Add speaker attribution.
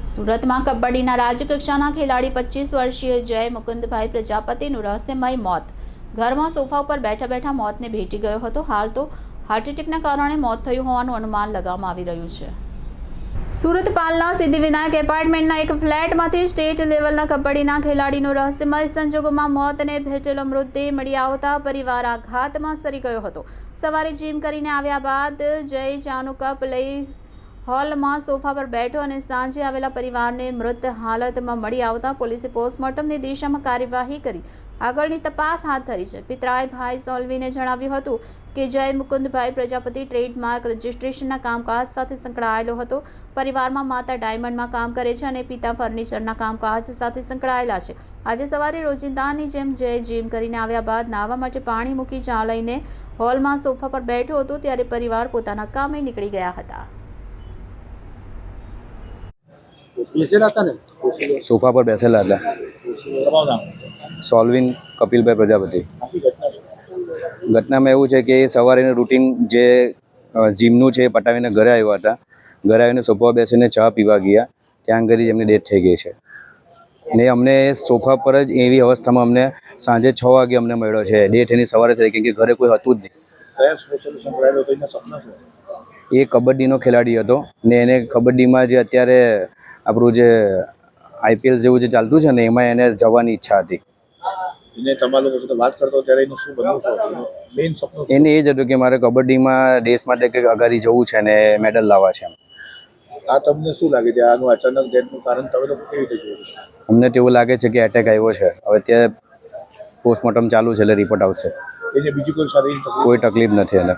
Speaker 1: સુરતમાં કબડ્ડીના રાજ્યકક્ષાના ખેલાડી 25 વર્ષીય જય મુકુંદભાઈ પ્રજાપતિનું રહસ્યમય મોત. ઘરમાં સોફા ઉપર બેઠા બેઠા મોતને ભેટી ગયો હતો. હાલ તો હાર્ટ એટેકના કારણે મોત થયું હોવાનું અનુમાન લગાવવામાં આવી રહ્યું છે. સુરત પાલના સિદ્ધિવિનાયક એપાર્ટમેન્ટના એક ફ્લેટમાંથી સ્ટેટ લેવલના કબડ્ડીના ખેલાડીનું રહસ્યમય સંજોગોમાં મોતને ભેટેલો મૃતદેહ મળી આવતા પરિવાર આઘાતમાં સરી ગયો હતો. સવારે જીમ કરીને આવ્યા બાદ જય ચાનું કપ લઈ હોલમાં સોફા પર બેઠો અને સાંજે આવેલા પરિવારને મૃત હાલતમાં મળી આવતા પોલીસે પોસ્ટમોર્ટમની દિશામાં કાર્યવાહી કરી આગળની તપાસ હાથ ધરી છે. પિતરાએ ભાઈ સોલ્વીને જણાવ્યું હતું કે જય મુકુંદભાઈ પ્રજાપતિ ટ્રેડમાર્ક રજિસ્ટ્રેશનના કામકાજ સાથે સંકળાયેલો હતો. પરિવારમાં માતા ડાયમંડમાં કામ કરે છે અને પિતા ફર્નિચરના કામકાજ સાથે સંકળાયેલા છે. આજે સવારે રોજિંદાની જેમ જય જીમ કરીને આવ્યા બાદ નાહવા માટે પાણી મૂકી ચા લઈને હોલમાં સોફા પર બેઠો હતો ત્યારે પરિવાર પોતાના કામે નીકળી ગયા હતા.
Speaker 2: સોફા પર બેસેલા હતા. સોલ્વિન કપિલભાઈ પ્રજાપતિ. ઘટનામાં એવું છે કે સવારેનું રૂટીન જે જીમનું છે એ પટાવીને ઘરે આવ્યા હતા. ઘરે આવીને સોફા બેસીને ચા પીવા ગયા. ત્યાં આગળ એમની ડેથ થઈ ગઈ છે. ને અમને સોફા પર જ એવી અવસ્થામાં અમને સાંજે 6 વાગે અમને મળ્યો છે. ડેથ એની સવારે થઈ કેમ કે ઘરે કોઈ હતું જ નહીં. એ કબડ્ડીનો ખેલાડી હતો ને એને કબડ્ડીમાં જે અત્યારે આપણું જે IPL જેવું જે ચાલતું છે ને એમાં એને જવાની ઈચ્છા હતી. એને એ જ હતું કે મારે કબડ્ડીમાં દેશ માટે કંઈક અગાડી જવું છે ને મેડલ લાવવા છે.
Speaker 3: તમને શું લાગે છે આનું અચાનક ડેથનું કારણ તમે લોકો કેવી રીતે જોયું?
Speaker 2: અમને તો એવું લાગે છે કે એટેક આવ્યો છે. હવે ત્યાં પોસ્ટમોર્ટમ ચાલુ છે એટલે રિપોર્ટ આવશે.
Speaker 3: એને બીજી કોઈ શારીરિક
Speaker 2: કોઈ તકલીફ નથી એને.